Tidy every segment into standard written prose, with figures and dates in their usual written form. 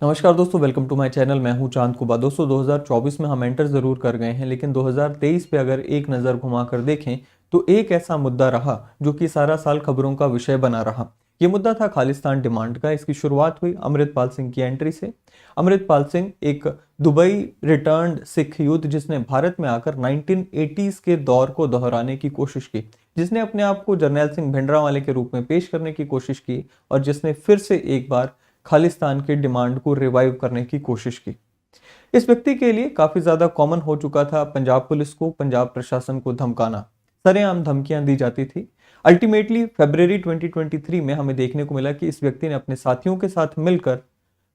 नमस्कार दोस्तों, welcome to my channel. मैं हूं चांद कुबा। दोस्तों 2024 में हम एंटर जरूर कर गए हैं, लेकिन 2023 पे अगर एक नज़र घुमाकर देखें तो एक ऐसा मुद्दा रहा जो कि सारा साल खबरों का विषय बना रहा। ये मुद्दा था खालिस्तान डिमांड का। इसकी शुरुआत हुई अमृतपाल सिंह की एंट्री से। अमृतपाल सिंह एक दुबई रिटर्न्ड सिख यूथ जिसने भारत में आकर 1980s के दौर को दोहराने की कोशिश की, जिसने अपने आप को जर्नैल सिंह भिंडरांवाले के रूप में पेश करने की कोशिश की और जिसने फिर से एक बार खालिस्तान की डिमांड को रिवाइव करने की कोशिश की। इस व्यक्ति के लिए काफी ज्यादा कॉमन हो चुका था पंजाब पुलिस को, पंजाब प्रशासन को धमकाना। सरेआम धमकियां दी जाती थी। अल्टीमेटली फरवरी 2023 में हमें देखने को मिला कि इस व्यक्ति ने अपने साथियों के साथ मिलकर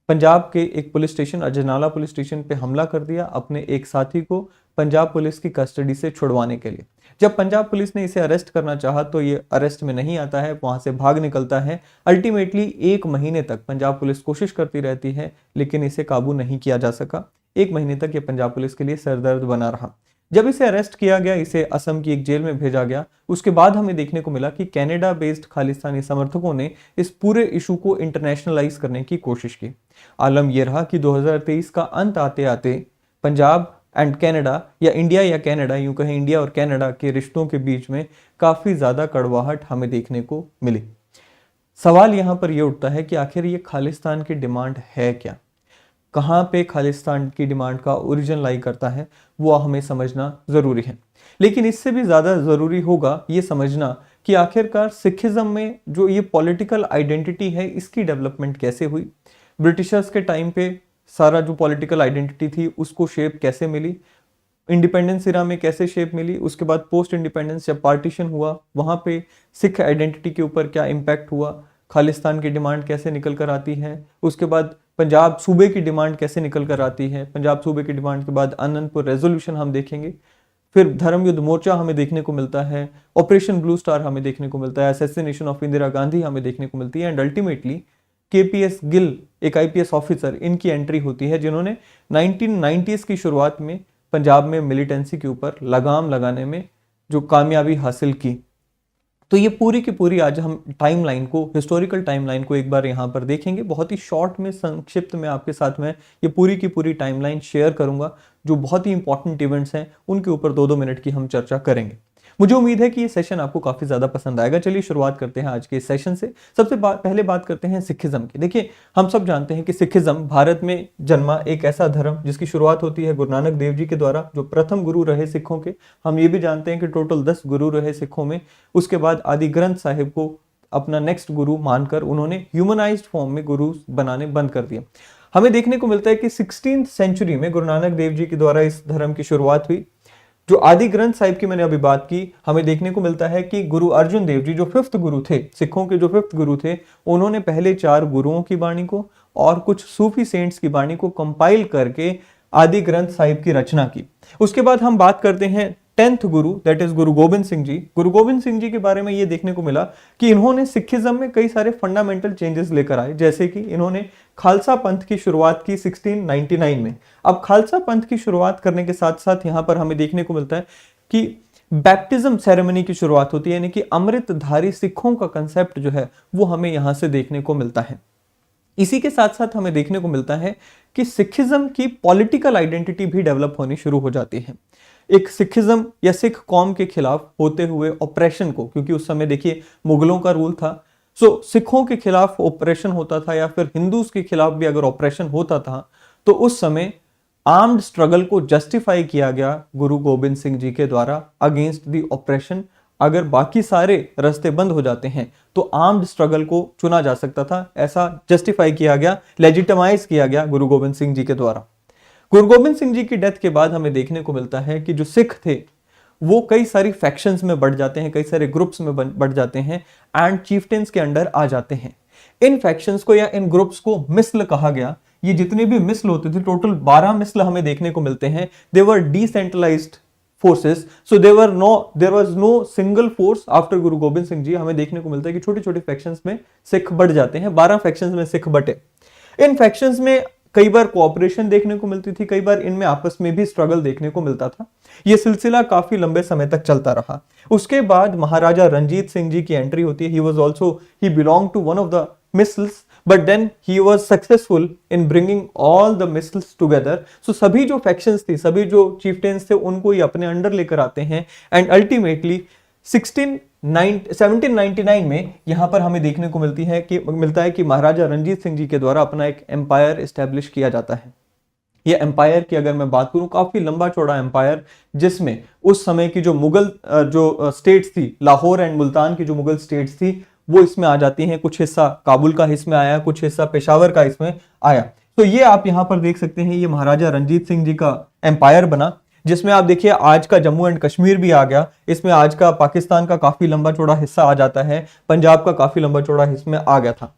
पंजाब के एक police station Ajnala police station पे हमला कर दिया, अपने एक साथी को पंजाब पुलिस की कस्टडी से छुड़वाने के लिए। जब पंजाब पुलिस ने इसे अरेस्ट करना चाहा तो ये अरेस्ट में नहीं आता है, वहां से भाग निकलता है। अल्टीमेटली 1 महीने तक पंजाब पुलिस कोशिश करती रहती है, लेकिन इसे काबू नहीं किया जा सका। 1 महीने तक ये पंजाब पुलिस के लिए सरदर्द बना रहा। जब इसे अरेस्ट किया गया, इसे असम की एक जेल में भेजा गया। उसके बाद हमें देखने को मिला कि कनाडा बेस्ड खालिस्तानी समर्थकों ने इस पूरे इशू को इंटरनेशनलाइज करने की कोशिश की। आलम यह रहा कि 2023 का अंत आते आते पंजाब एंड कनाडा, या इंडिया या कनाडा, यूं कहें इंडिया और कनाडा के रिश्तों के बीच में काफी ज्यादा कड़वाहट हमें देखने को मिली। सवाल यहां पर यह उठता है कि आखिर ये खालिस्तान की डिमांड है क्या? कहां पे खालिस्तान की डिमांड का ओरिजिन लाई करता है, वो हमें समझना जरूरी है। लेकिन इससे भी ज्यादा जरूरी होगा ये समझना कि आखिरकार सिखिज्म में जो ये पॉलिटिकल आइडेंटिटी है, इसकी डेवलपमेंट कैसे हुई। ब्रिटिशर्स के टाइम पे सारा जो पॉलिटिकल आइडेंटिटी थी उसको शेप कैसे मिली, इंडिपेंडेंस इरा में कैसे शेप मिली, उसके बाद पोस्ट इंडिपेंडेंस जब पार्टीशन हुआ वहां पे सिख आइडेंटिटी के ऊपर क्या इम्पैक्ट हुआ, खालिस्तान की डिमांड कैसे निकल कर आती है, उसके बाद पंजाब सूबे की डिमांड कैसे निकल कर आती है। पंजाब सूबे की डिमांड के बाद आनंदपुर रेजोल्यूशन हम देखेंगे, फिर धर्म युद्ध मोर्चा हमें देखने को मिलता है, ऑपरेशन ब्लू स्टार हमें देखने को मिलता है, असैसिनेशन ऑफ इंदिरा गांधी हमें देखने को मिलती है, एंड अल्टीमेटली केपीएस गिल, एक आईपीएस ऑफिसर, इनकी एंट्री होती है जिन्होंने 1990s की शुरुआत में पंजाब में मिलिटेंसी के ऊपर लगाम लगाने में जो कामयाबी हासिल की। तो ये पूरी की पूरी आज हम टाइमलाइन को, हिस्टोरिकल टाइमलाइन को एक बार यहाँ पर देखेंगे। बहुत ही शॉर्ट में, संक्षिप्त में आपके साथ में ये पूरी की पूरी टाइमलाइन शेयर करूंगा। जो बहुत ही इंपॉर्टेंट इवेंट्स हैं उनके ऊपर 2-2 मिनट की हम चर्चा करेंगे। मुझे उम्मीद है कि ये सेशन आपको काफी ज्यादा पसंद आएगा। चलिए शुरुआत करते हैं आज के इस सेशन से। सबसे पहले बात करते हैं सिखिज्म की। देखिए, हम सब जानते हैं कि सिखिज्म भारत में जन्मा एक ऐसा धर्म जिसकी शुरुआत होती है गुरु नानक देव जी के द्वारा, जो प्रथम गुरु रहे सिखों के। हम ये भी जानते हैं कि टोटल 10 गुरु रहे सिखों में। उसके बाद आदि ग्रंथ साहिब को अपना नेक्स्ट गुरु मानकर उन्होंने ह्यूमनाइज्ड फॉर्म में गुरु बनाने बंद कर दिया। हमें देखने को मिलता है कि 16th सेंचुरी में गुरु नानक देव जी के द्वारा इस धर्म की शुरुआत हुई। जो आदि ग्रंथ साहिब की मैंने अभी बात की, हमें देखने को मिलता है कि गुरु अर्जुन देव जी जो 5th गुरु थे, सिखों के जो 5th गुरु थे, उन्होंने पहले 4 गुरुओं की बाणी को और कुछ सूफी सेंट्स की बाणी को कंपाइल करके आदि ग्रंथ साहिब की रचना की। उसके बाद हम बात करते हैं 10th गुरु, दैट इज गुरु गोबिंद सिंह जी। गुरु गोबिंद सिंह जी के बारे में ये देखने को मिला कि इन्होंने सिखिज्म में कई सारे फंडामेंटल चेंजेस लेकर आए, जैसे कि इन्होंने खालसा पंथ की शुरुआत की 1699 में। अब खालसा पंथ की शुरुआत करने के साथ साथ यहाँ पर हमें देखने को मिलता है कि बैप्टिज्म सेरेमनी की शुरुआत होती है, यानी कि अमृतधारी सिखों का कंसेप्ट जो है वो हमें यहाँ से देखने को मिलता है। इसी के साथ साथ हमें देखने को मिलता है कि सिखिज्म की पॉलिटिकल आइडेंटिटी भी डेवलप होनी शुरू हो जाती है। एक सिखिज्म या सिख कौम के खिलाफ होते हुए ऑपरेशन को, क्योंकि उस समय देखिए मुगलों का रूल था, सो सिखों के खिलाफ ऑपरेशन होता था या फिर हिंदूज के खिलाफ भी अगर ऑपरेशन होता था तो उस समय आर्म्ड स्ट्रगल को जस्टिफाई किया गया गुरु गोबिंद सिंह जी के द्वारा अगेंस्ट द ऑपरेशन। अगर बाकी सारे रास्ते बंद हो जाते हैं तो आर्म्ड स्ट्रगल को चुना जा सकता था, ऐसा जस्टिफाई किया गया, लेजिटिमाइज किया गया गुरु गोबिंद सिंह जी के द्वारा। गुरु गोबिंद सिंह जी की डेथ के बाद हमें देखने को मिलता है कि जो सिख थे वो कई सारी फैक्शंस में बढ़ जाते हैं, कई सारे ग्रुप्स में बढ़ जाते हैं एंड चीफटेंस के अंडर आ जाते हैं। इन फैक्शंस को या इन ग्रुप्स को मिसल कहा गया। ये जितने भी मिसल होते थे, टोटल 12 मिसल हमें देखने को मिलते हैं। They were decentralised forces, so there was no single force after Guru Gobind Singh ji. हमें देखने को मिलता है कि छोटे छोटे फैक्शंस में सिख बढ़ जाते हैं, 12 फैक्शंस में सिख बटे। इन फैक्शंस में कई बार कोऑपरेशन देखने को मिलती थी, कई बार इनमें आपस में भी स्ट्रगल देखने को मिलता था। यह सिलसिला काफी लंबे समय तक चलता रहा। उसके बाद महाराजा रणजीत सिंह जी की एंट्री होती है। He belong to one of the misls, but then he was successful in bringing all the misls together. So सभी जो फैक्शंस थी, सभी जो चीफटेन्स थे, उनको ही अपने अंडर लेकर आते हैं एंड अल्टीमेटली 1799 में यहां पर हमें देखने को मिलता है कि महाराजा रणजीत सिंह जी के द्वारा अपना एक एम्पायर एस्टेब्लिश किया जाता है। ये एम्पायर की अगर मैं बात करूं, काफी लंबा चौड़ा एम्पायर, जिसमें उस समय की जो मुगल जो स्टेट्स थी, लाहौर एंड मुल्तान की जो मुगल स्टेट्स थी, वो इसमें आ जाती हैं। कुछ हिस्सा काबुल का इसमें आया, कुछ हिस्सा पेशावर का इसमें आया। तो ये आप यहां पर देख सकते हैं, ये महाराजा रणजीत सिंह जी का एम्पायर बना, जिसमें आप देखिए आज का जम्मू एंड कश्मीर भी आ गया, इसमें आज का पाकिस्तान का काफी लंबा चौड़ा हिस्सा आ जाता है, पंजाब का काफी लंबा चौड़ा हिस्सा आ गया था।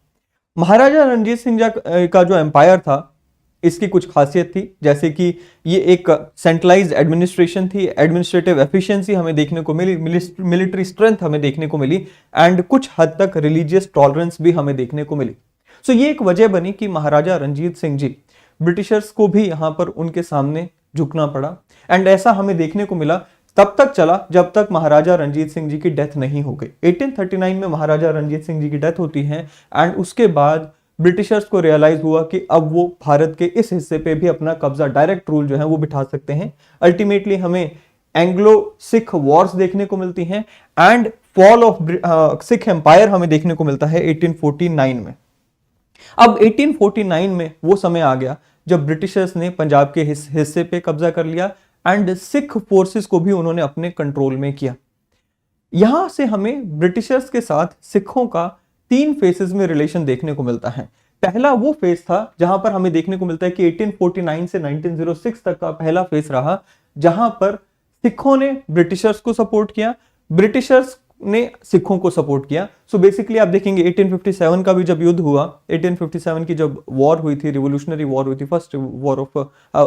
महाराजा रणजीत सिंह जी का जो एम्पायर था, इसकी कुछ खासियत थी, जैसे कि ये एक सेंट्रलाइज्ड एडमिनिस्ट्रेशन थी, एडमिनिस्ट्रेटिव एफिशिएंसी हमें देखने को मिली, मिलिट्री स्ट्रेंथ हमें देखने को मिली एंड कुछ हद तक रिलीजियस टॉलरेंस भी हमें देखने को मिली। सो ये एक वजह बनी कि महाराजा रणजीत सिंह जी, ब्रिटिशर्स को भी यहां पर उनके सामने झुकना पड़ा एंड ऐसा हमें देखने को मिला तब तक चला जब तक महाराजा रणजीत सिंह जी की डेथ नहीं हो गई। 1839 में महाराजा रणजीत सिंह जी की डेथ होती है एंड उसके बाद ब्रिटिशर्स को रियलाइज हुआ कि अब वो भारत के इस हिस्से पे भी अपना कब्जा, डायरेक्ट रूल जो है वो बिठा सकते हैं। अल्टीमेटली हमें एंग्लो सिख वॉर्स देखने को मिलती हैं and fall of Sikh empire हमें देखने को मिलता है 1849 में। अब 1849 में वो समय आ गया जब ब्रिटिशर्स ने पंजाब के हिस्से पे कब्जा कर लिया एंड सिख फोर्सेस को भी उन्होंने अपने कंट्रोल में किया। यहां से हमें ब्रिटिशर्स के साथ सिखों का 3 फेसेस में रिलेशन देखने को मिलता है। पहला वो फेस था जहां पर हमें देखने को मिलता है कि 1849 से 1906 तक का पहला फेस रहा, जहां पर सिखों ने ब्रिटिशर्स को सपोर्ट किया, ब्रिटिशर्स ने सिखों को सपोर्ट किया। सो बेसिकली आप देखेंगे 1857 का भी जब युद्ध हुआ, 1857 की जब वॉर हुई थी, रिवोल्यूशनरी वॉर हुई थी, फर्स्ट वॉर ऑफ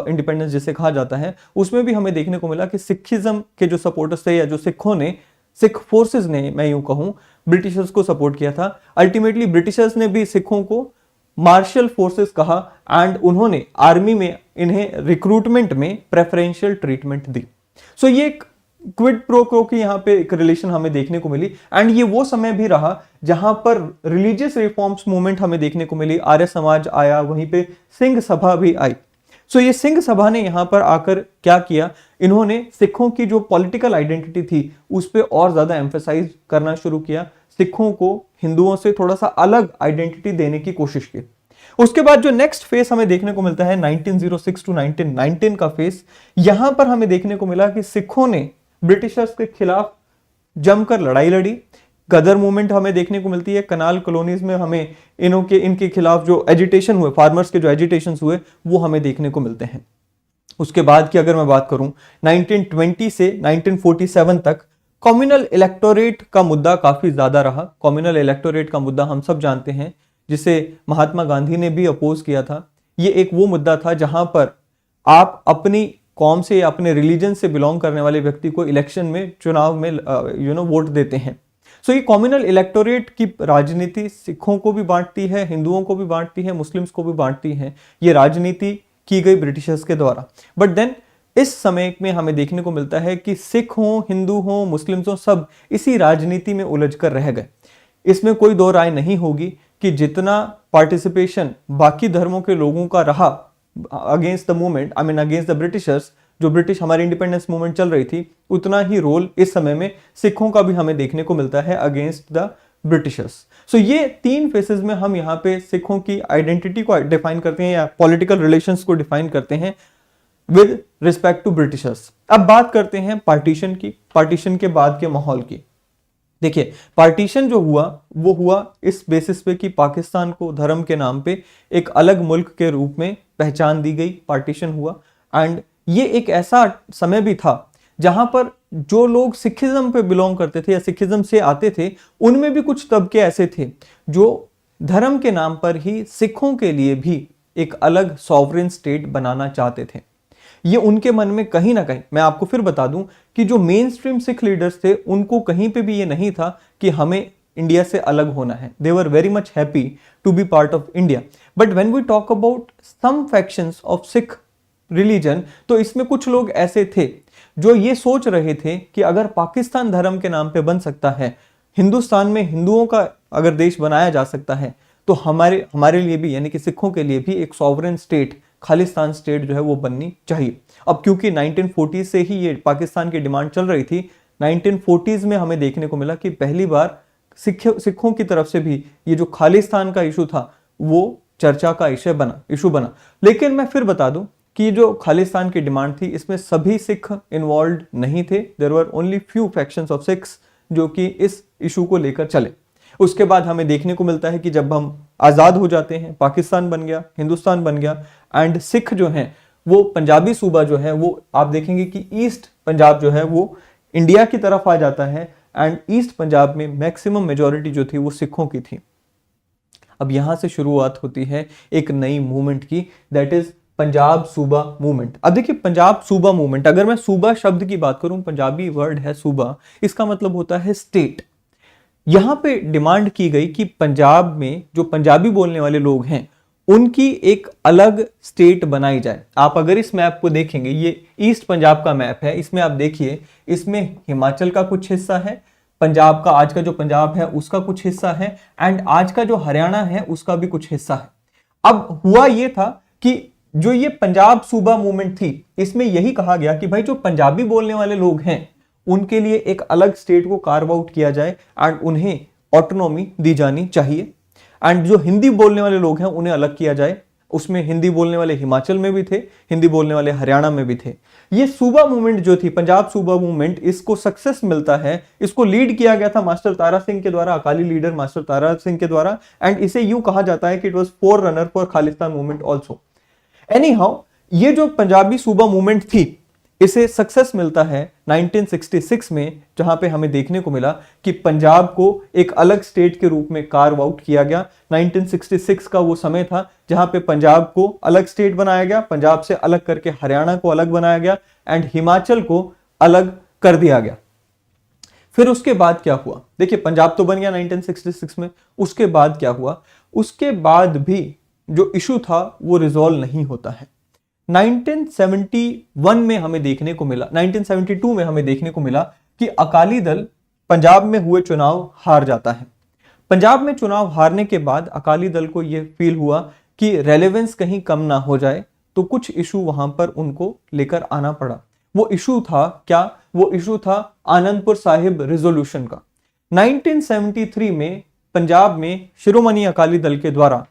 इंडिपेंडेंस जिसे कहा जाता है, उसमें भी हमें देखने को मिला कि सिखिज्म के जो सपोर्टर्स थे या जो सिखों ने, सिख फोर्सेस ने मैं यूं कहूं, ब्रिटिशर्स को सपोर्ट किया था। अल्टीमेटली ब्रिटिशर्स ने भी सिखों को मार्शल फोर्सेस कहा एंड उन्होंने आर्मी में इन्हें रिक्रूटमेंट में प्रेफरेंशियल ट्रीटमेंट दी। सो ये एक क्विड प्रो क्रो की यहाँ पे एक रिलेशन हमें देखने को मिली एंड ये वो समय भी रहा जहां पर रिलीजियस रिफॉर्म्स मूवमेंट हमें देखने को मिली। आर्य समाज आया, वहीं पे सिंह सभा भी आई। सो ये सिंह सभा ने यहां पर आकर क्या किया, इन्होंने सिखों की जो पॉलिटिकल आइडेंटिटी थी उस पर और ज्यादा एम्फेसाइज करना शुरू किया, सिखों को हिंदुओं से थोड़ा सा अलग आइडेंटिटी देने की कोशिश की। उसके बाद जो नेक्स्ट फेस हमें देखने को मिलता है 1906 टू 1919 का फेस, यहां पर हमें देखने को मिला कि सिखों ने ब्रिटिशर्स के खिलाफ जमकर लड़ाई लड़ी। गदर मूवमेंट हमें देखने को मिलती है, कनाल कॉलोनीज में हमें इनके खिलाफ जो एजिटेशन हुए, फार्मर्स के जो एजिटेशन हुए, वो हमें देखने को मिलते हैं। उसके बाद की अगर मैं बात करूं 1920 से 1947 तक कम्युनल इलेक्टोरेट का मुद्दा काफी ज्यादा रहा। कम्युनल इलेक्टोरेट का मुद्दा हम सब जानते हैं, जिसे महात्मा गांधी ने भी अपोज किया था। ये एक वो मुद्दा था जहां पर आप अपनी कौम से या अपने रिलीजन से बिलोंग करने वाले व्यक्ति को इलेक्शन में, चुनाव में वोट देते हैं। सो ये कम्युनल इलेक्टोरेट की राजनीति सिखों को भी बांटती है, हिंदुओं को भी बांटती है, मुस्लिम्स को भी बांटती है। ये राजनीति की गई ब्रिटिशर्स के द्वारा। बट देन इस समय में हमें देखने को मिलता है कि सिख हों, हिंदू हों, मुस्लिम्स हों, सब इसी राजनीति में उलझ कर रह गए। इसमें कोई दो राय नहीं होगी कि जितना पार्टिसिपेशन बाकी धर्मों के लोगों का रहा against the movement, I mean against the Britishers, जो ब्रिटिश हमारी इंडिपेंडेंस मूवमेंट चल रही थी, उतना ही रोल इस समय में सिखों का भी हमें देखने को मिलता है अगेंस्ट द ब्रिटिशर्स। सो ये 3 फेसेस में हम यहाँ पे सिखों की आइडेंटिटी को डिफाइन करते हैं या पॉलिटिकल रिलेशंस को डिफाइन करते हैं विद रिस्पेक्ट टू ब्रिटिशर्स। अब बात करते हैं पार्टीशन की, पार्टीशन के बाद के माहौल की। देखिए, पार्टीशन जो हुआ वो हुआ इस बेसिस पे कि पाकिस्तान को धर्म के नाम पे एक अलग मुल्क के रूप में पहचान दी गई, पार्टीशन हुआ। एंड ये एक ऐसा समय भी था जहां पर जो लोग सिखिज्म पे बिलोंग करते थे या सिखिज्म से आते थे, उनमें भी कुछ तबके ऐसे थे जो धर्म के नाम पर ही सिखों के लिए भी एक अलग सॉवरेन स्टेट बनाना चाहते थे। ये उनके मन में कहीं ना कहीं, मैं आपको फिर बता दूं कि जो मेन स्ट्रीम सिख लीडर्स थे, उनको कहीं पे भी ये नहीं था कि हमें इंडिया से अलग होना है। They were very much happy to be part of India. But when we talk about some factions of Sikh religion, तो इसमें कुछ लोग ऐसे थे जो ये सोच रहे थे कि अगर पाकिस्तान धर्म के नाम पे बन सकता है, हिंदुस्तान में हिंदुओं का अगर देश बनाया जा सकता है, तो हमारे हमारे लिए भी यानी कि सिखों के लिए भी एक सॉवरेन स्टेट, खालिस्तान स्टेट जो है वो बननी चाहिए। अब क्योंकि 1940 से ही ये पाकिस्तान की डिमांड चल रही थी, 1940s में हमें देखने को मिला कि पहली बार सिखों की तरफ से भी ये जो खालिस्तान का इशू था वो चर्चा का इशू बना। लेकिन मैं फिर बता दूं कि जो खालिस्तान की डिमांड थी इसमें सभी सिख इन्वॉल्व नहीं थे। There were only few factions of Sikhs जो कि इस इशू को लेकर चले। उसके बाद हमें देखने को मिलता है कि जब हम आजाद हो जाते हैं, पाकिस्तान बन गया, हिंदुस्तान बन गया, एंड सिख जो हैं वो पंजाबी सूबा जो है वो आप देखेंगे कि ईस्ट पंजाब जो है वो इंडिया की तरफ आ जाता है, एंड ईस्ट पंजाब में मैक्सिमम मेजॉरिटी जो थी वो सिखों की थी। अब यहां से शुरुआत होती है एक नई मूवमेंट की, दैट इज पंजाब सूबा मूवमेंट। अब देखिए पंजाब सूबा मूवमेंट, अगर मैं सूबा शब्द की बात करूं, पंजाबी वर्ड है सूबा, इसका मतलब होता है स्टेट। यहां पे डिमांड की गई कि पंजाब में जो पंजाबी बोलने वाले लोग हैं उनकी एक अलग स्टेट बनाई जाए। आप अगर इस मैप को देखेंगे, ये ईस्ट पंजाब का मैप है, इसमें आप देखिए इसमें हिमाचल का कुछ हिस्सा है, पंजाब का आज का जो पंजाब है उसका कुछ हिस्सा है, एंड आज का जो हरियाणा है उसका भी कुछ हिस्सा है। अब हुआ ये था कि जो ये पंजाब सूबा मूवमेंट थी इसमें यही कहा गया कि भाई जो पंजाबी बोलने वाले लोग हैं उनके लिए एक अलग स्टेट को कार्व आउट किया जाए एंड उन्हें ऑटोनॉमी दी जानी चाहिए, एंड जो हिंदी बोलने वाले लोग हैं उन्हें अलग किया जाए। उसमें हिंदी बोलने वाले हिमाचल में भी थे, हिंदी बोलने वाले हरियाणा में भी थे। ये सूबा मूवमेंट जो थी, पंजाब सूबा मूवमेंट, इसको सक्सेस मिलता है, इसको लीड किया गया था मास्टर तारा सिंह के द्वारा, अकाली लीडर मास्टर तारा सिंह के द्वारा, एंड इसे यूं कहा जाता है कि it was four runner for Khalistan movement also. Any how, ये जो पंजाबी सूबा मूवमेंट थी इसे सक्सेस मिलता है 1966 में, जहां पे हमें देखने को मिला कि पंजाब को एक अलग स्टेट के रूप में कार्व आउट किया गया। 1966 का वो समय था जहां पे पंजाब को अलग स्टेट बनाया गया, पंजाब से अलग करके हरियाणा को अलग बनाया गया, एंड हिमाचल को अलग कर दिया गया। फिर उसके बाद क्या हुआ, देखिए पंजाब तो बन गया 1966 में, उसके बाद क्या हुआ, उसके बाद भी जो इशू था वो रिजॉल्व नहीं होता है। 1971 में हमें देखने को मिला, 1972 में हमें देखने को मिला कि अकाली दल पंजाब में हुए चुनाव हार जाता है। पंजाब में चुनाव हारने के बाद अकाली दल को यह फील हुआ कि रेलेवेंस कहीं कम ना हो जाए, तो कुछ इशू वहां पर उनको लेकर आना पड़ा। वो इशू था क्या, वो इशू था आनंदपुर साहिब रेजोल्यूशन का। 1973 में पंजाब में शिरोमणि अकाली दल के द्वारा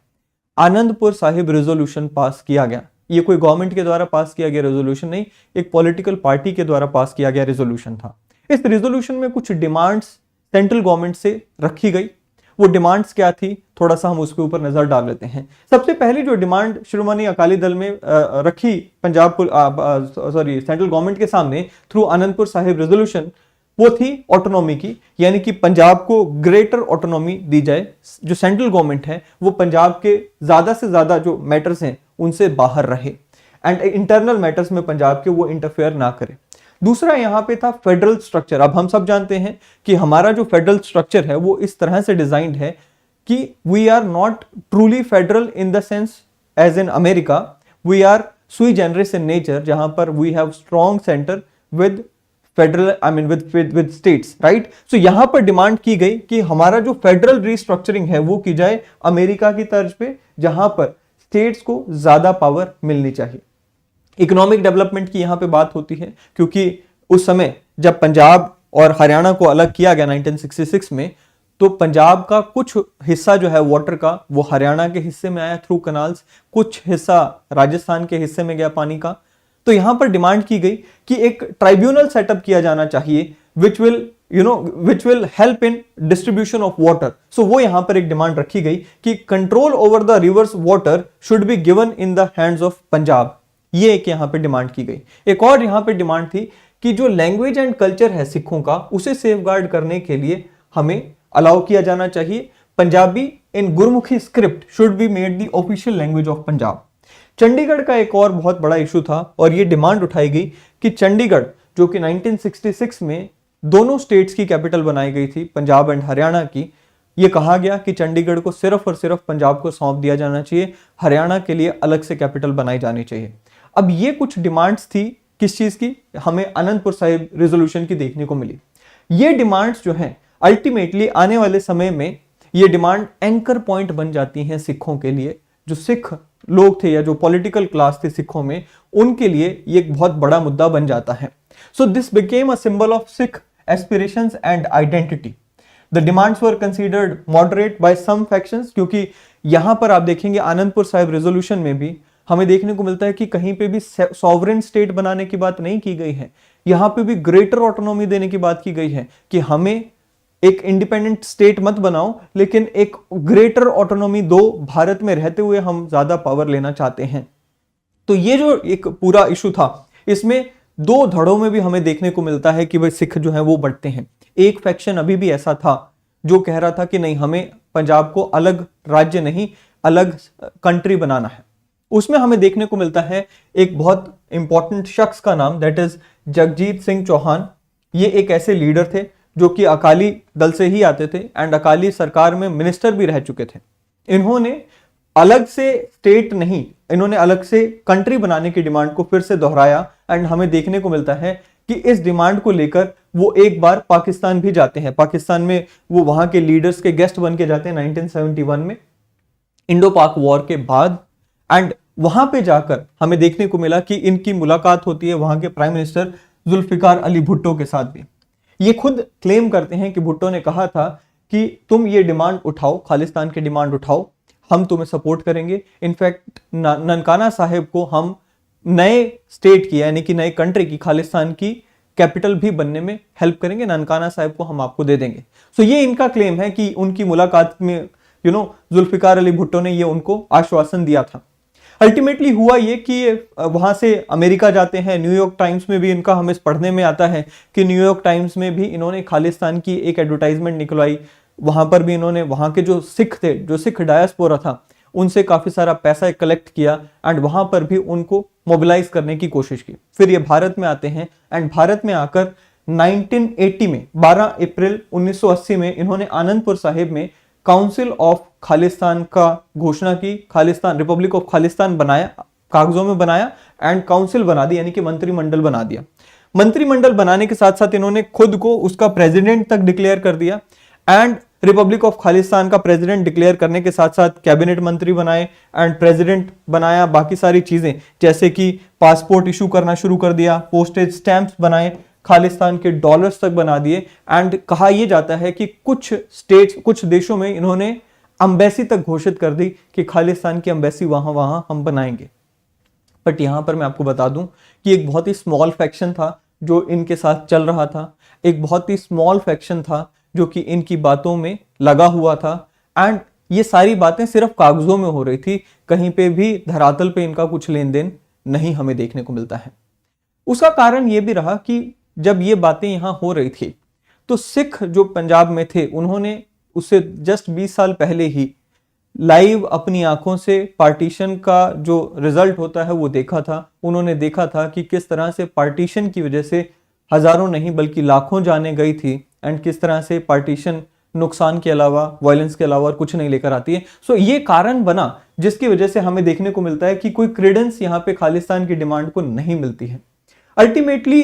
आनंदपुर साहिब रेजोल्यूशन पास किया गया। ये कोई गवर्नमेंट के द्वारा पास किया गया रेजोल्यूशन नहीं, एक पॉलिटिकल पार्टी के द्वारा पास किया गया रेजोल्यूशन था। इस रेजोल्यूशन में कुछ डिमांड्स सेंट्रल गवर्नमेंट से रखी गई। वो डिमांड्स क्या थी, थोड़ा सा हम उसके ऊपर नजर डाल लेते हैं। सबसे पहली जो डिमांड शिरोमणि अकाली दल में रखी सेंट्रल गवर्नमेंट के सामने थ्रू आनंदपुर साहिब रेजोल्यूशन, वो थी ऑटोनॉमी की, यानी कि पंजाब को ग्रेटर ऑटोनॉमी दी जाए। जो सेंट्रल गवर्नमेंट है वो पंजाब के ज्यादा से ज्यादा जो मैटर्स हैं उनसे बाहर रहे, एंड इंटरनल मैटर्स में पंजाब के वो इंटरफेयर ना करे। दूसरा यहां पे था फेडरल स्ट्रक्चर। अब हम सब जानते हैं कि हमारा जो फेडरल स्ट्रक्चर है वो इस तरह से डिजाइंड है कि we are not truly federal in the sense as in America, we are sui generis in nature, जहां पर we have strong centre with federal, I mean with states, right. So यहां पर डिमांड की गई कि हमारा जो फेडरल रिस्ट्रक्चरिंग है वो की जाए अमेरिका की तर्ज पे, जहां पर स्टेट्स को ज्यादा पावर मिलनी चाहिए। इकोनॉमिक डेवलपमेंट की यहां पे बात होती है, क्योंकि उस समय जब पंजाब और हरियाणा को अलग किया गया 1966 में, तो पंजाब का कुछ हिस्सा जो है वाटर का वो हरियाणा के हिस्से में आया थ्रू कनाल्स, कुछ हिस्सा राजस्थान के हिस्से में गया पानी का। तो यहां पर डिमांड की गई कि एक ट्राइब्यूनल सेटअप किया जाना चाहिए which will help in distribution of water. So वो यहां पर एक डिमांड रखी गई कि control over the rivers water should be given in the hands of Punjab. ये एक यहां पे डिमांड की गई। एक और यहां पे डिमांड थी कि जो लैंग्वेज एंड कल्चर है सिखों का, उसे सेफगार्ड करने के लिए हमें अलाउ किया जाना चाहिए। Punjabi in Gurmukhi script should be made the official language of Punjab. Chandigarh का एक और बहुत बड़ा इशू था और ये डिमांड उठाई गई कि चंडीगढ़, जो कि 1966 में दोनों स्टेट्स की कैपिटल बनाई गई थी, पंजाब एंड हरियाणा की, ये कहा गया कि चंडीगढ़ को सिर्फ और सिर्फ पंजाब को सौंप दिया जाना चाहिए, हरियाणा के लिए अलग से कैपिटल बनाई जानी चाहिए। अब ये कुछ डिमांड्स थी किस चीज की, हमें आनंदपुर साहिब रेजोल्यूशन की देखने को मिली। ये डिमांड्स जो हैं अल्टीमेटली आने वाले समय में ये डिमांड एंकर पॉइंट बन जाती हैं सिखों के लिए। जो सिख लोग थे या जो पॉलिटिकल क्लास थे सिखों में, उनके लिए ये एक बहुत बड़ा मुद्दा बन जाता है। So this became a symbol of Sikh aspirations and identity. The demands were considered moderate by some factions, क्योंकि यहां पर आप देखेंगे आनंदपुर साहिब रेजोल्यूशन में भी हमें देखने को मिलता है कि कहीं पे भी सॉवरेन स्टेट बनाने की बात नहीं की गई है। यहां पे भी ग्रेटर ऑटोनॉमी देने की बात की गई है कि हमें एक इंडिपेंडेंट स्टेट मत बनाओ, लेकिन एक ग्रेटर ऑटोनॉमी दो, भारत में रहते हुए हम ज्यादा पावर लेना चाहते हैं। तो ये जो एक पूरा इशू था, इसमें दो धड़ों में भी हमें देखने को मिलता है कि भाई सिख जो है वो बढ़ते हैं। एक फैक्शन अभी भी ऐसा था जो कह रहा था कि नहीं, हमें पंजाब को अलग राज्य नहीं, अलग कंट्री बनाना है। उसमें हमें देखने को मिलता है एक बहुत इंपॉर्टेंट शख्स का नाम, दैट इज जगजीत सिंह चौहान। ये एक ऐसे लीडर थे जो कि अकाली दल से ही आते थे एंड अकाली सरकार में मिनिस्टर भी रह चुके थे। इन्होंने अलग से स्टेट नहीं, इन्होंने अलग से कंट्री बनाने की डिमांड को फिर से दोहराया एंड हमें देखने को मिलता है कि इस डिमांड को लेकर वो एक बार पाकिस्तान भी जाते हैं। पाकिस्तान में वो वहां के लीडर्स के गेस्ट बन के जाते हैं 1971 में, इंडो पाक वॉर के बाद। एंड वहां पे जाकर हमें देखने को मिला कि इनकी मुलाकात होती है वहां के प्राइम मिनिस्टर जुल्फिकार अली भुट्टो के साथ भी। ये खुद क्लेम करते हैं कि भुट्टो ने कहा था कि तुम ये डिमांड उठाओ, खालिस्तान की डिमांड उठाओ, हम तुम्हें सपोर्ट करेंगे। इनफैक्ट ननकाना साहिब को हम नए स्टेट की यानी कि नए कंट्री की, खालिस्तान की कैपिटल भी बनने में हेल्प करेंगे, ननकाना साहिब को हम आपको दे देंगे। सो ये इनका क्लेम है कि उनकी मुलाकात में जुल्फिकार अली भुट्टो ने ये उनको आश्वासन दिया था। अल्टीमेटली हुआ ये कि ये वहां से अमेरिका जाते हैं। न्यूयॉर्क टाइम्स में भी इनका हमें पढ़ने में आता है कि न्यूयॉर्क टाइम्स में भी इन्होंने खालिस्तान की एक एडवर्टाइजमेंट निकलवाई। वहां पर भी इन्होंने वहां के जो सिख थे, जो सिख डायस्पोरा था, उनसे काफी सारा पैसा कलेक्ट किया एंड वहां पर भी उनको मोबिलाइज करने की कोशिश की। फिर ये भारत में आते हैं एंड भारत में आकर 1980 में 12 अप्रैल 1980 में इन्होंने आनंदपुर साहिब में काउंसिल ऑफ खालिस्तान का घोषणा की। खालिस्तान, रिपब्लिक ऑफ खालिस्तान बनाया, कागजों में बनाया एंड काउंसिल बना दी, यानी कि मंत्रिमंडल बना दिया। मंत्रिमंडल बनाने के साथ साथ इन्होंने खुद को उसका प्रेसिडेंट तक डिक्लेयर कर दिया एंड रिपब्लिक ऑफ खालिस्तान का प्रेसिडेंट डिक्लेयर करने के साथ साथ कैबिनेट मंत्री बनाए एंड प्रेसिडेंट बनाया। बाकी सारी चीजें जैसे कि पासपोर्ट इशू करना शुरू कर दिया, पोस्टेज स्टैंप्स बनाए, खालिस्तान के डॉलर्स तक बना दिए एंड कहा यह जाता है कि कुछ स्टेट्स, कुछ देशों में इन्होंने एम्बेसी तक घोषित कर दी कि खालिस्तान की एम्बेसी वहां हम बनाएंगे। बट यहां पर मैं आपको बता दूं कि एक बहुत ही स्मॉल फैक्शन था जो इनके साथ चल रहा था, एक बहुत ही स्मॉल फैक्शन था जो कि इनकी बातों में लगा हुआ था एंड ये सारी बातें सिर्फ कागजों में हो रही थी, कहीं पे भी धरातल पे इनका कुछ लेन देन नहीं हमें देखने को मिलता है। उसका कारण यह भी रहा कि जब ये बातें यहां हो रही थी तो सिख जो पंजाब में थे उन्होंने उससे जस्ट 20 साल पहले ही लाइव अपनी आंखों से पार्टीशन का जो रिजल्ट होता है वो देखा था। उन्होंने देखा था कि किस तरह से पार्टीशन की वजह से हजारों नहीं बल्कि लाखों जानें गई थी एंड किस तरह से पार्टीशन नुकसान के अलावा, वायलेंस के अलावा कुछ नहीं लेकर आती है। सो ये कारण बना जिसकी वजह से हमें देखने को मिलता है कि कोई क्रेडेंस यहाँ पे खालिस्तान की डिमांड को नहीं मिलती है। अल्टीमेटली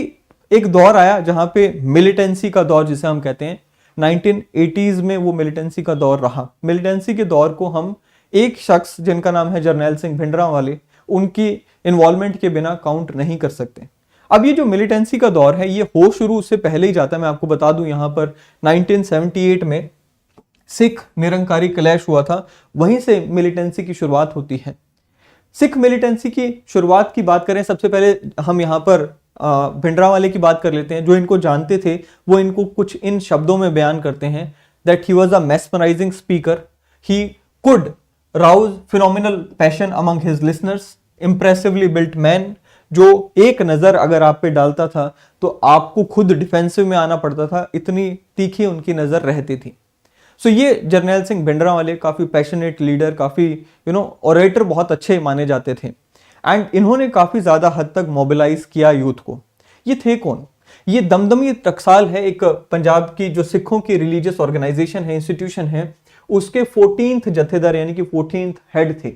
एक दौर आया जहां पे मिलिटेंसी का दौर जिसे हम कहते हैं, 1980s में वो मिलिटेंसी का दौर रहा। मिलिटेंसी के दौर को हम एक शख्स जिनका नाम है जरनैल सिंह भिंडरांवाले, उनकी इन्वॉल्वमेंट के बिना काउंट नहीं कर सकते। अब ये जो मिलिटेंसी का दौर है ये हो शुरू उससे पहले ही जाता है। मैं आपको बता दूं यहां पर 1978 में सिख निरंकारी क्लैश हुआ था, वहीं से मिलिटेंसी की शुरुआत होती है। सिख मिलिटेंसी की शुरुआत की बात करें, सबसे पहले हम यहाँ पर भिंडरांवाले की बात कर लेते हैं। जो इनको जानते थे वो इनको कुछ इन शब्दों में बयान करते हैं that he was a mesmerising speaker, he could rouse phenomenal passion among his listeners, impressively built man, जो एक नजर अगर आप पे डालता था तो आपको खुद डिफेंसिव में आना पड़ता था, इतनी तीखी उनकी नजर रहती थी। सो ये जरनैल सिंह भिंडरांवाले काफी पैशनेट लीडर, काफी ओरेटर बहुत अच्छे माने जाते थे एंड इन्होंने काफी ज्यादा हद तक मोबिलाइज किया यूथ को। ये थे कौन? ये दमदमी टकसाल है, एक पंजाब की जो सिखों की रिलीजियस ऑर्गेनाइजेशन है, इंस्टीट्यूशन है, उसके 14th जत्थेदार यानी कि 14th हेड थे।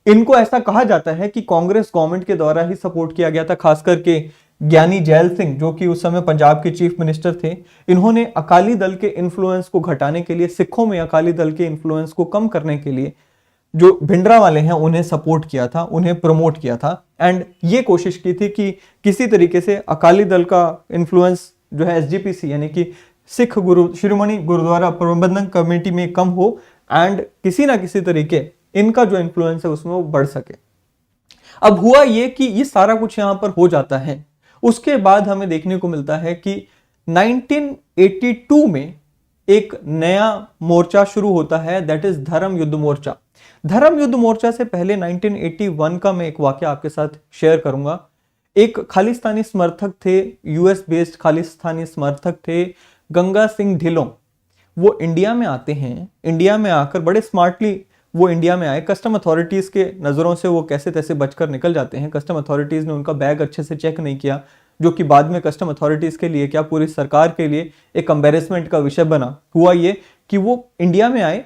इनको ऐसा कहा जाता है कि कांग्रेस गवर्नमेंट के द्वारा ही सपोर्ट किया गया था, खास करके ज्ञानी जैल सिंह, जो कि उस समय पंजाब के चीफ मिनिस्टर थे, इन्होंने अकाली दल के इन्फ्लुएंस को घटाने के लिए, सिखों में अकाली दल के इन्फ्लुएंस को कम करने के लिए जो भिंडरांवाले हैं उन्हें सपोर्ट किया था, उन्हें प्रमोट किया था। एंड ये कोशिश की थी कि किसी तरीके से अकाली दल का इन्फ्लुएंस जो है एसजीपीसी यानी कि सिख गुरु शिरोमणि गुरुद्वारा प्रबंधन कमेटी में कम हो एंड किसी ना किसी तरीके इनका जो इन्फ्लुएंस है उसमें वो बढ़ सके। अब हुआ ये कि ये सारा कुछ यहां पर हो जाता है। उसके बाद हमें देखने को मिलता है कि 1982 में एक नया मोर्चा शुरू होता है, दैट इज धर्म युद्ध मोर्चा। धर्म युद्ध मोर्चा से पहले 1981 का मैं एक वाकया आपके साथ शेयर करूंगा। एक खालिस्तानी समर्थक थे, यूएस बेस्ड खालिस्तानी समर्थक थे, गंगा सिंह ढिल्लों। वो इंडिया में आते हैं, इंडिया में आकर बड़े स्मार्टली वो इंडिया में आए। कस्टम अथॉरिटीज के नजरों से वो कैसे तैसे बचकर निकल जाते हैं। कस्टम अथॉरिटीज ने उनका बैग अच्छे से चेक नहीं किया, जो कि बाद में कस्टम अथॉरिटीज के लिए क्या पूरी सरकार के लिए एक एम्बेरसमेंट का विषय बना। हुआ ये कि वो इंडिया में आए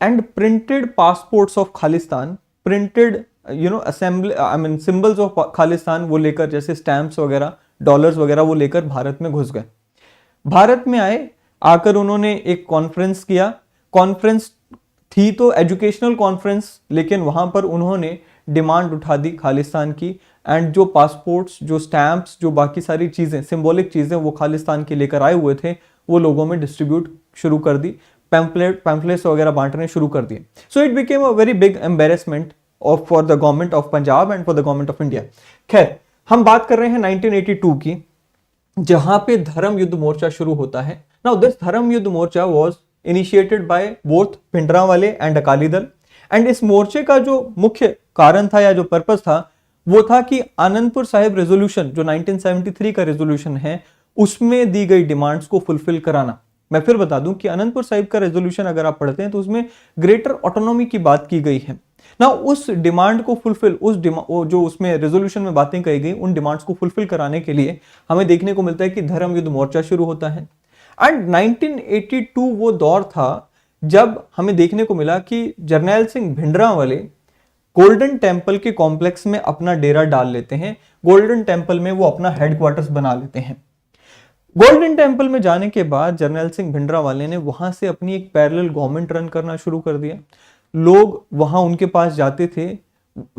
and printed passports of Khalistan, printed assembly symbols of Khalistan वो लेकर, जैसे स्टैंप्स वगैरह, डॉलर्स वगैरह वो लेकर भारत में घुस गए। भारत में आए, आकर उन्होंने एक कॉन्फ्रेंस किया। कॉन्फ्रेंस थी तो एजुकेशनल कॉन्फ्रेंस, लेकिन वहां पर उन्होंने डिमांड उठा दी खालिस्तान की। एंड जो पासपोर्ट्स, जो स्टैंप्स, जो बाकी सारी चीजें, सिंबॉलिक चीजें वो खालिस्तान की लेकर आए हुए थे, वो लोगों में डिस्ट्रीब्यूट शुरू कर दी, पैम्पलेट्स वगैरह बांटने शुरू कर दिए। So it became a very big embarrassment for the government of Punjab and for the government of India. खैर, हम बात कर रहे हैं 1982 की, जहां पे धर्म युद्ध मोर्चा शुरू होता है। Now this Dharam Yudh Morcha was initiated by both Bhindranwale and Akali Dal. And इस मोर्चे का जो मुख्य कारण था या जो पर्पस था वो था कि आनंदपुर साहिब रेजोल्यूशन, जो 1973 का रेजोल्यूशन है, उसमें दी गई डिमांड्स को फुलफिल कराना। मैं फिर बता दूं कि आनंदपुर साहिब का रेजोल्यूशन अगर आप पढ़ते हैं तो उसमें ग्रेटर ऑटोनॉमी की बात की गई है ना। उस डिमांड को फुलफिल, जो उसमें रेजोल्यूशन में बातें कही गई, उन डिमांड्स को फुलफिल कराने के लिए हमें देखने को मिलता है कि धर्म युद्ध मोर्चा शुरू होता है। एंड 1982 वो दौर था जब हमें देखने को मिला कि जरनैल सिंह भिंडरांवाले गोल्डन टेम्पल के कॉम्प्लेक्स में अपना डेरा डाल लेते हैं। गोल्डन टेम्पल में वो अपना हेडक्वार्टर्स बना लेते हैं। गोल्डन टेम्पल में जाने के बाद जरनैल सिंह भिंडरांवाले ने वहां से अपनी एक पैरेलल गवर्नमेंट रन करना शुरू कर दिया। लोग वहां उनके पास जाते थे,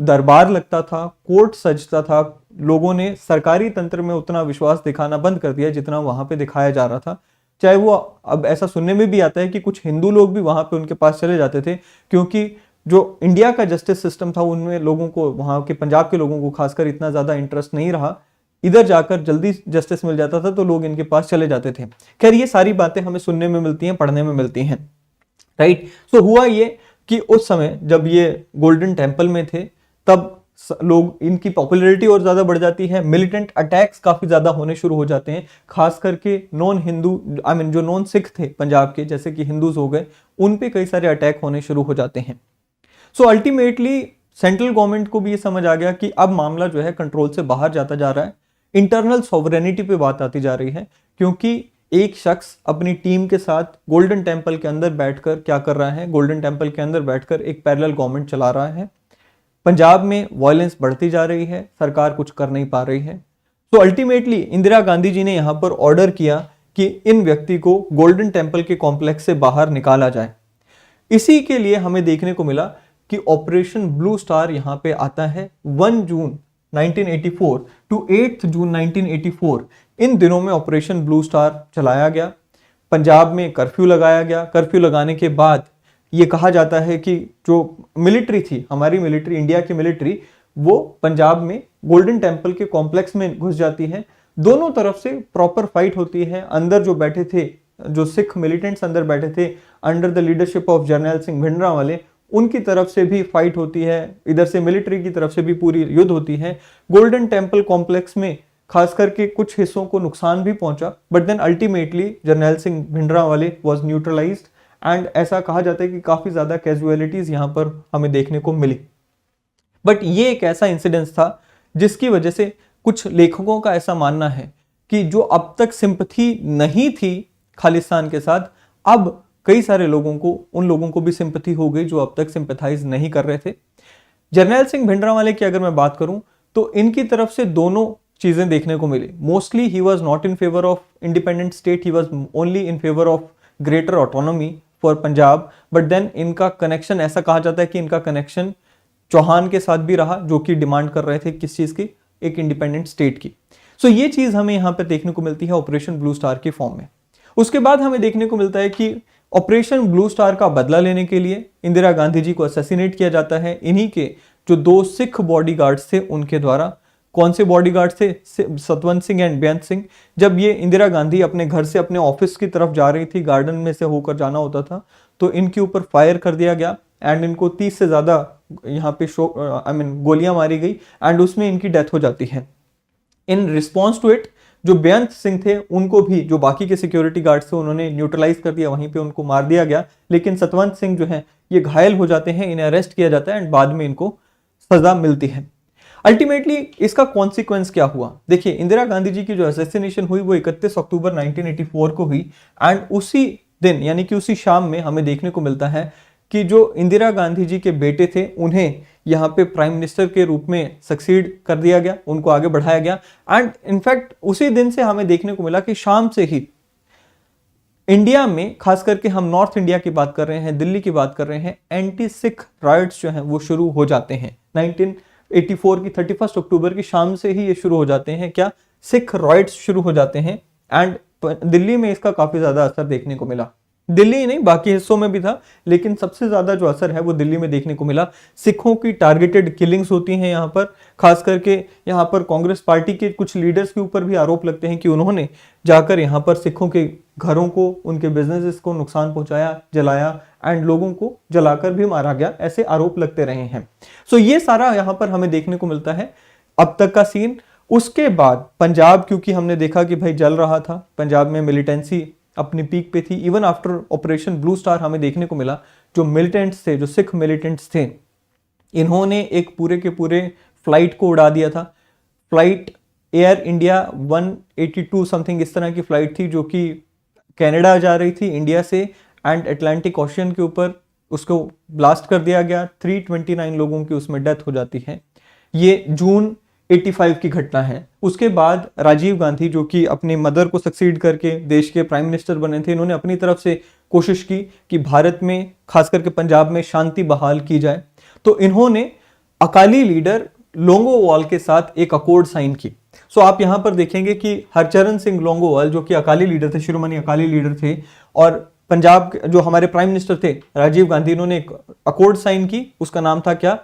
दरबार लगता था, कोर्ट सजता था। लोगों ने सरकारी तंत्र में उतना विश्वास दिखाना बंद कर दिया जितना वहां पे दिखाया जा रहा था। चाहे वो, अब ऐसा सुनने में भी आता है कि कुछ हिंदू लोग भी वहां पे उनके पास चले जाते थे, क्योंकि जो इंडिया का जस्टिस सिस्टम था उनमें लोगों को, वहां के पंजाब के लोगों को खासकर इतना ज्यादा इंटरेस्ट नहीं रहा। इधर जाकर जल्दी जस्टिस मिल जाता था तो लोग इनके पास चले जाते थे। खैर, ये सारी बातें हमें सुनने में मिलती हैं, पढ़ने में मिलती हैं, राइट। सो हुआ ये कि उस समय जब ये गोल्डन टेम्पल में थे तब लोग, इनकी पॉपुलैरिटी और ज्यादा बढ़ जाती है। मिलिटेंट अटैक्स काफी ज्यादा होने शुरू हो जाते हैं, खास करके नॉन हिंदू, जो नॉन सिख थे पंजाब के, जैसे कि हिंदूज हो गए, उन पे कई सारे अटैक होने शुरू हो जाते हैं। सो अल्टीमेटली सेंट्रल गवर्नमेंट को भी ये समझ आ गया कि अब मामला जो है कंट्रोल से बाहर जाता जा रहा है। इंटरनल सॉवरेनिटी पे बात आती जा रही है, क्योंकि एक शख्स अपनी टीम के साथ गोल्डन टेम्पल के अंदर बैठकर क्या कर रहा है, गोल्डन टेम्पल के अंदर बैठकर एक पैरेलल गवर्नमेंट चला रहा है। पंजाब में वायलेंस बढ़ती जा रही है, सरकार कुछ कर नहीं पा रही है। तो अल्टीमेटली इंदिरा गांधी जी ने यहां पर ऑर्डर किया कि इन व्यक्ति को गोल्डन टेम्पल के कॉम्प्लेक्स से बाहर निकाला जाए। इसी के लिए हमें देखने को मिला कि ऑपरेशन ब्लू स्टार यहां पे आता है 1 जून 1984 टू 8 जून 1984। इन दिनों में ऑपरेशन ब्लू स्टार चलाया गया। पंजाब में कर्फ्यू लगाया गया। कर्फ्यू लगाने के बाद ये कहा जाता है कि जो मिलिट्री थी, हमारी मिलिट्री, इंडिया की मिलिट्री, वो पंजाब में गोल्डन टेम्पल के कॉम्प्लेक्स में घुस जाती है। दोनों तरफ से प्रॉपर फाइट होती है। अंदर जो बैठे थे, जो सिख मिलिटेंट्स अंदर बैठे थे अंडर द लीडरशिप ऑफ जरनैल सिंह भिंडरांवाले, उनकी तरफ से भी फाइट होती है, इधर से मिलिट्री की तरफ से भी पूरी युद्ध होती है। गोल्डन टेम्पल कॉम्प्लेक्स में खास करके कुछ हिस्सों को नुकसान भी पहुंचा, but then ultimately Jarnail Singh Bhindranwale was neutralised. And ऐसा कहा जाता है कि काफी ज्यादा कैजुअलिटीज यहां पर हमें देखने को मिली। बट ये एक ऐसा इंसिडेंस था जिसकी वजह से कुछ लेखकों का ऐसा मानना है कि जो अब तक सिंपैथी नहीं थी खालिस्तान के साथ, अब कई सारे लोगों को, उन लोगों को भी सिंपैथी हो गई जो अब तक सिंपैथाइज नहीं कर रहे थे। जरनैल सिंह भिंडरांवाले की अगर मैं बात करूं तो इनकी तरफ से दोनों चीजें देखने को मिली। Mostly he was not in favour of independent state, he was only in favour of greater autonomy for Punjab. But then इनका कनेक्शन, ऐसा कहा जाता है कि इनका कनेक्शन चौहान के साथ भी रहा, जो कि डिमांड कर रहे थे किस चीज की, एक इंडिपेंडेंट स्टेट की। सो ये चीज हमें यहाँ पे देखने को मिलती है ऑपरेशन ब्लू स्टार के फॉर्म में। उसके बाद हमें देखने को मिलता है कि ऑपरेशन ब्लू स्टार का बदला लेने के लिए इंदिरा गांधी जी को असैसिनेट किया जाता है। इन्हीं के जो 2 सिख बॉडीगार्ड्स थे उनके द्वारा। कौन से बॉडीगार्ड थे? सतवंत सिंह एंड बेअंत सिंह। जब ये इंदिरा गांधी अपने घर से अपने ऑफिस की तरफ जा रही थी, गार्डन में से होकर जाना होता था, तो इनके ऊपर फायर कर दिया गया एंड इनको 30 से ज्यादा यहाँ पे गोलियां मारी गई एंड उसमें इनकी डेथ हो जाती है। इन रिस्पॉन्स टू इट जो बेअंत सिंह थे उनको भी, जो बाकी के सिक्योरिटी गार्ड थे, उन्होंने न्यूट्रलाइज कर दिया, वहीं पे उनको मार दिया गया। लेकिन सतवंत सिंह जो है ये घायल हो जाते हैं, इन्हें अरेस्ट किया जाता है एंड बाद में इनको सजा मिलती है। अल्टीमेटली इसका कॉन्सिक्वेंस क्या हुआ? देखिए, इंदिरा गांधी जी की जो असैसिनेशन हुई वो 31 अक्टूबर 1984 को हुई एंड उसी दिन यानी कि उसी शाम में हमें देखने को मिलता है कि जो इंदिरा गांधी जी के बेटे थे उन्हें यहाँ पे प्राइम मिनिस्टर के रूप में सक्सीड कर दिया गया, उनको आगे बढ़ाया गया। एंड इनफैक्ट उसी दिन से हमें देखने को मिला कि शाम से ही इंडिया में, खास करके हम नॉर्थ इंडिया की बात कर रहे हैं, दिल्ली की बात कर रहे हैं, एंटी सिख राइट्स जो हैं वो शुरू हो जाते हैं। 1984 की 31 अक्टूबर की शाम से ही ये शुरू हो जाते हैं। क्या? सिख राइट्स शुरू हो जाते हैं एंड दिल्ली में इसका काफी ज्यादा असर देखने को मिला। दिल्ली ही नहीं, बाकी हिस्सों में भी था, लेकिन सबसे ज्यादा जो असर है वो दिल्ली में देखने को मिला। सिखों की टारगेटेड किलिंग्स होती हैं यहाँ पर। खास करके यहाँ पर कांग्रेस पार्टी के कुछ लीडर्स के ऊपर भी आरोप लगते हैं कि उन्होंने जाकर यहाँ पर सिखों के घरों को, उनके बिजनेसेस को नुकसान पहुंचाया, जलाया एंड लोगों को जलाकर भी मारा गया, ऐसे आरोप लगते रहे हैं। सो ये सारा यहाँ पर हमें देखने को मिलता है अब तक का सीन। उसके बाद पंजाब, क्योंकि हमने देखा कि भाई जल रहा था, पंजाब में मिलिटेंसी अपनी पीक पे थी। Even after operation blue star हमें देखने को मिला जो मिलिटेंट्स थे, जो सिख मिलिटेंट्स थे, इन्होंने एक पूरे के पूरे फ्लाइट को उड़ा दिया था। फ्लाइट एयर इंडिया 182 समथिंग इस तरह की फ्लाइट थी जो कि कनाडा जा रही थी इंडिया से एंड अटलांटिक ओशियन के ऊपर उसको ब्लास्ट कर दिया गया। 329 लोगों की उसमें डेथ हो जाती है। ये जून 85 की घटना है। उसके बाद राजीव गांधी, जो कि अपनी मदर को सक्सीड करके देश के प्राइम मिनिस्टर बने थे, इन्होंने अपनी तरफ से कोशिश की कि भारत में, खास करके पंजाब में शांति बहाल की जाए। तो इन्होंने अकाली लीडर लोंगोवाल के साथ एक अकॉर्ड साइन की। सो आप यहां पर देखेंगे कि हरचरण सिंह लोंगोवाल, जो कि अकाली लीडर थे, शिरोमणि अकाली लीडर थे, और पंजाब जो हमारे प्राइम मिनिस्टर थे राजीव गांधी, इन्होंने एक अकॉर्ड साइन की। उसका नाम था क्या?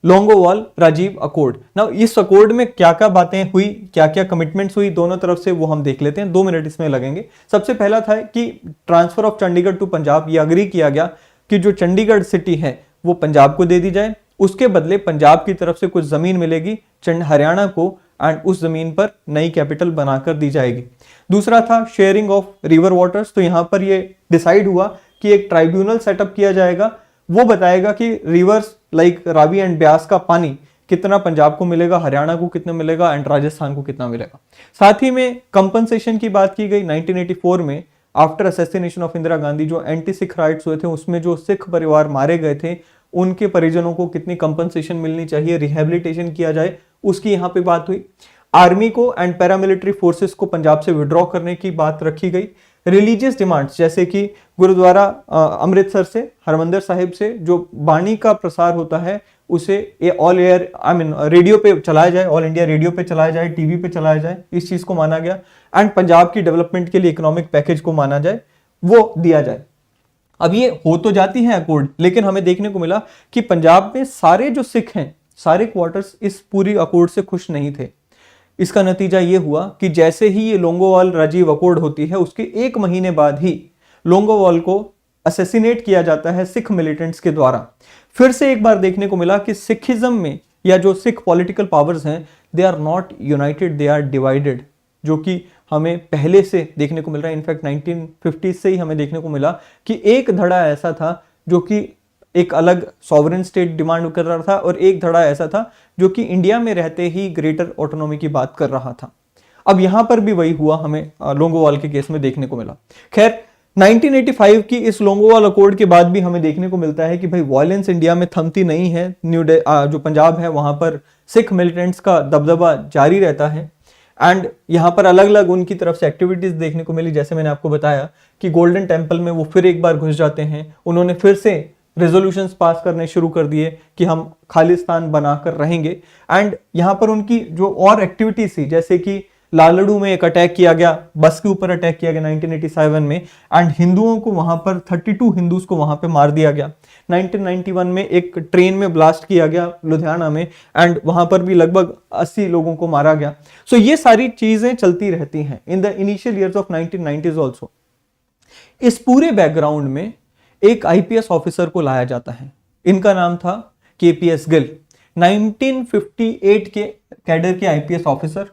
लोंगोवाल राजीव अकॉर्ड। ना इस अकॉर्ड में क्या क्या बातें हुई, क्या क्या कमिटमेंट्स हुई दोनों तरफ से, वो हम देख लेते हैं। 2 मिनट इसमें लगेंगे। सबसे पहला था कि transfer of Chandigarh to Punjab. ये अग्री किया गया कि जो चंडीगढ़ सिटी है वो पंजाब को दे दी जाए, उसके बदले पंजाब की तरफ से कुछ जमीन मिलेगी हरियाणा को एंड उस जमीन पर नई कैपिटल बनाकर दी जाएगी। दूसरा था शेयरिंग ऑफ रिवर वाटर्स। तो यहां पर ये डिसाइड हुआ कि एक ट्राइब्यूनल सेटअप किया जाएगा, वो बताएगा कि reverse like Ravi and Beas का पानी कितना पंजाब को मिलेगा, हरियाणा को कितना मिलेगा एंड राजस्थान को कितना मिलेगा। साथ ही में कंपनसेशन की बात की गई। 1984 में after assassination of Indira Gandhi जो एंटी सिख राइट्स हुए थे, उसमें जो सिख परिवार मारे गए थे उनके परिजनों को कितनी कंपनसेशन मिलनी चाहिए, रिहेबिलिटेशन किया जाए, उसकी यहाँ पे बात हुई। आर्मी को एंड पैरामिलिट्री फोर्सेस को पंजाब से विड्रॉ करने की बात रखी गई। रिलीजियस डिमांड्स, जैसे कि गुरुद्वारा अमृतसर से, हरमंदिर साहिब से जो बाणी का प्रसार होता है उसे ऑल एयर रेडियो पे चलाया जाए, ऑल इंडिया रेडियो पे चलाया जाए, टीवी पे चलाया जाए, इस चीज को माना गया। एंड पंजाब की डेवलपमेंट के लिए इकोनॉमिक पैकेज को माना जाए, वो दिया जाए। अब ये हो तो जाती है अकॉर्ड, लेकिन हमें देखने को मिला कि पंजाब में सारे जो सिख हैं, सारे क्वार्टर्स इस पूरी अकॉर्ड से खुश नहीं थे। इसका नतीजा ये हुआ कि जैसे ही ये लोंगोवाल राजीव अकॉर्ड होती है, उसके 1 महीने बाद ही लोंगोवाल को असैसिनेट किया जाता है सिख मिलिटेंट्स के द्वारा। फिर से एक बार देखने को मिला कि सिखिज्म में, या जो सिख पॉलिटिकल पावर्स हैं, they are not united, they are divided, जो कि हमें पहले से देखने को मिल रहा है। इनफैक्ट 1950 से ही हमें देखने को मिला कि एक धड़ा ऐसा था जो कि एक अलग सॉवरेन स्टेट डिमांड कर रहा था, और एक धड़ा ऐसा था जो कि इंडिया में रहते ही ग्रेटर ऑटोनॉमी की बात कर रहा था। अब यहां पर भी वही हुआ, हमें लोंगोवाल के केस में देखने को मिला। खैर 1985 की इस लोंगोवाल अकॉर्ड के बाद भी हमें देखने को मिलता है कि भाई वायलेंस इंडिया में थमती नहीं है। जो पंजाब है वहां पर सिख मिलिटेंट्स का दबदबा जारी रहता है। एंड यहाँ पर अलग अलग उनकी तरफ से एक्टिविटीज देखने को मिली। जैसे मैंने आपको बताया कि गोल्डन टेम्पल में वो फिर एक बार घुस जाते हैं, उन्होंने फिर से रेजोल्यूशंस पास करने शुरू कर दिए कि हम खालिस्तान बनाकर रहेंगे। एंड यहाँ पर उनकी जो और एक्टिविटीज थी, जैसे कि लालड़ू में एक अटैक किया गया, बस के ऊपर अटैक किया गया 1987 में, एंड हिंदुओं को वहां पर 32 हिंदूज को वहां पे मार दिया गया। 1991 में एक ट्रेन में ब्लास्ट किया गया लुधियाना में, एंड वहां पर भी लगभग 80 लोगों को मारा गया। सो ये सारी चीजें चलती रहती हैं in the initial years of 1990s also. इस पूरे बैकग्राउंड में एक आईपीएस ऑफिसर को लाया जाता है, इनका नाम था केपीएस गिल। 1958 के कैडर के IPS officer,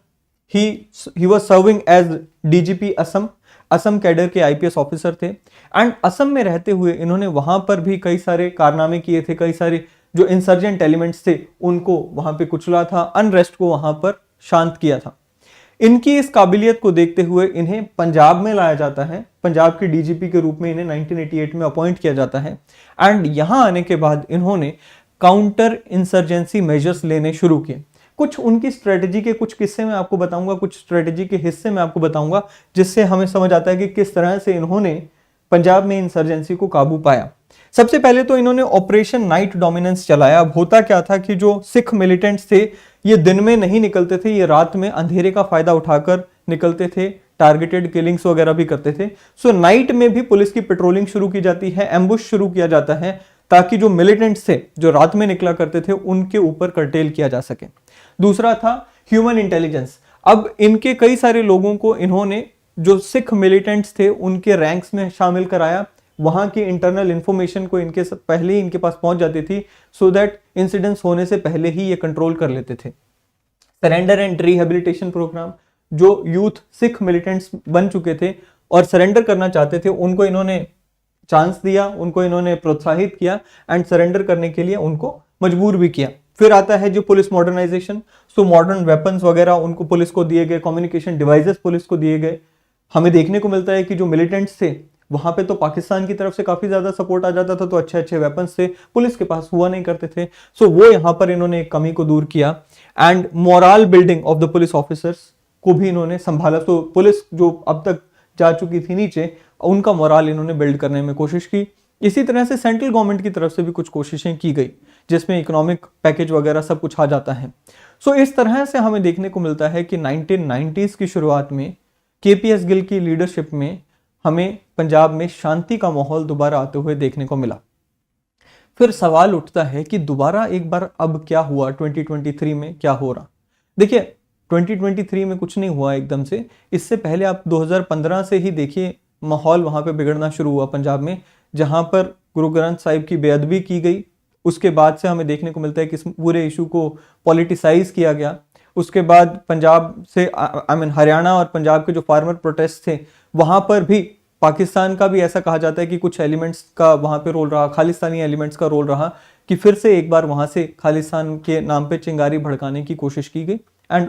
he was serving as DGP Assam cadre के आईपीएस ऑफिसर थे। एंड असम में रहते हुए इन्होंने वहां पर भी कई सारे कारनामे किए थे, कई सारे जो इंसर्जेंट एलिमेंट्स थे उनको वहां पे कुचला था, अनरेस्ट को वहां पर शांत किया था। इनकी इस काबिलियत को देखते हुए इन्हें पंजाब में लाया जाता है, पंजाब के डीजीपी के रूप में इन्हें 1988 में अपॉइंट किया जाता है। एंड यहां आने के बाद इन्होंने काउंटर इंसर्जेंसी मेजर्स लेने शुरू किए। कुछ उनकी स्ट्रेटजी के कुछ किस्से मैं आपको बताऊंगा, कुछ स्ट्रेटजी के हिस्से मैं आपको बताऊंगा, जिससे हमें समझ आता है कि किस तरह से इन्होंने पंजाब में इंसर्जेंसी को काबू पाया। सबसे पहले तो इन्होंने ऑपरेशन नाइट डोमिनेंस चलाया। अब होता क्या था कि जो सिख मिलिटेंट्स थे ये दिन में नहीं निकलते थे, ये रात में अंधेरे का फायदा उठाकर निकलते थे, टारगेटेड किलिंग्स वगैरह भी करते थे। सो नाइट में भी पुलिस की पेट्रोलिंग शुरू की जाती है, एम्बुश शुरू किया जाता है, ताकि जो मिलिटेंट्स थे जो रात में निकला करते थे उनके ऊपर कर्टेल किया जा सके। दूसरा था ह्यूमन इंटेलिजेंस। अब इनके कई सारे लोगों को इन्होंने जो सिख मिलिटेंट्स थे उनके रैंक्स में शामिल कराया, वहां की इंटरनल इंफॉर्मेशन को इनके पहले ही इनके पास पहुंच जाती थी, सो दैट इंसिडेंट्स होने से पहले ही ये कंट्रोल कर लेते थे। सरेंडर एंड रिहेबिलिटेशन प्रोग्राम, जो यूथ सिख मिलिटेंट्स बन चुके थे और सरेंडर करना चाहते थे उनको इन्होंने चांस दिया, उनको इन्होंने प्रोत्साहित किया एंड सरेंडर करने के लिए उनको मजबूर भी किया। फिर आता है जो police modernisation. So modern weapons वगैरह उनको पुलिस को दिए गए, कम्युनिकेशन डिवाइसेस पुलिस को दिए गए। हमें देखने को मिलता है कि जो मिलिटेंट्स थे वहां पे तो पाकिस्तान की तरफ से काफी ज्यादा सपोर्ट आ जाता था, तो अच्छे अच्छे वेपन्स थे, पुलिस के पास हुआ नहीं करते थे। सो वो यहां पर इन्होंने एक कमी को दूर किया। And moral building of the police officers को भी इन्होंने संभाला। तो पुलिस जो अब तक जा चुकी थी नीचे, उनका मोरल इन्होंने बिल्ड करने में कोशिश की। इसी तरह से सेंट्रल गवर्नमेंट की तरफ से भी कुछ कोशिशें की गई, जिसमें इकोनॉमिक पैकेज वगैरह सब कुछ आ जाता है। सो इस तरह से हमें देखने को मिलता है कि 1990s की शुरुआत में केपीएस गिल की लीडरशिप में हमें पंजाब में शांति का माहौल दोबारा आते हुए देखने को मिला। फिर सवाल उठता है कि दोबारा एक बार अब क्या हुआ, 2023 में क्या हो रहा। देखिए 2023 में कुछ नहीं हुआ एकदम से, इससे पहले आप 2015 से ही देखिए माहौल वहां पे बिगड़ना शुरू हुआ पंजाब में, जहां पर गुरु ग्रंथ साहिब की बेअदबी की गई। उसके बाद से हमें देखने को मिलता है कि इस पूरे इशू को पॉलिटिसाइज किया गया। उसके बाद पंजाब से हरियाणा और पंजाब के जो फार्मर प्रोटेस्ट थे वहां पर भी पाकिस्तान का भी ऐसा कहा जाता है कि कुछ एलिमेंट्स का वहां पे रोल रहा, खालिस्तानी एलिमेंट्स का रोल रहा, कि फिर से एक बार वहां से खालिस्तान के नाम पे चिंगारी भड़काने की कोशिश की गई। एंड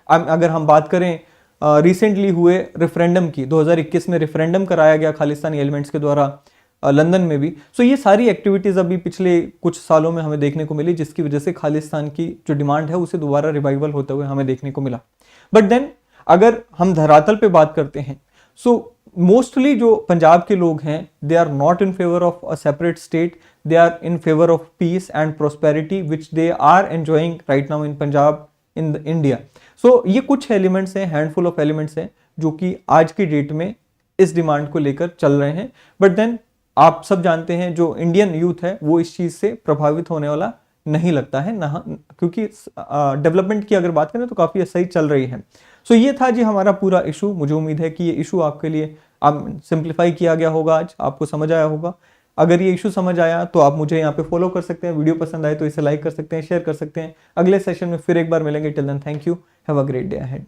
अगर हम बात करें रिसेंटली हुए रेफरेंडम की, 2021 में रेफरेंडम कराया गया खालिस्तानी एलिमेंट्स के द्वारा लंदन में भी। सो ये सारी एक्टिविटीज अभी पिछले कुछ सालों में हमें देखने को मिली, जिसकी वजह से खालिस्तान की जो डिमांड है उसे दोबारा रिवाइवल होते हुए हमें देखने को मिला। बट देन अगर हम धरातल पे बात करते हैं, सो मोस्टली जो पंजाब के लोग हैं they are not in favour of a separate state, they are in favour of peace and prosperity which they are enjoying right now in Punjab in India. So ये कुछ एलिमेंट्स हैं, हैंडफुल ऑफ एलिमेंट्स हैं जो कि आज की date में इस डिमांड को लेकर चल रहे हैं। बट देन आप सब जानते हैं जो इंडियन यूथ है वो इस चीज से प्रभावित होने वाला नहीं लगता है ना, क्योंकि डेवलपमेंट की अगर बात करें तो काफी सही चल रही है। सो ये था जी हमारा पूरा इशू। मुझे उम्मीद है कि ये इशू आपके लिए सिंप्लीफाई किया गया होगा, आज आपको समझ आया होगा। अगर ये इशू समझ आया तो आप मुझे यहाँ पे फॉलो कर सकते हैं, वीडियो पसंद आए तो इसे लाइक कर सकते हैं, शेयर कर सकते हैं। अगले सेशन में फिर एक बार मिलेंगे। Till then thank you, have a great day ahead.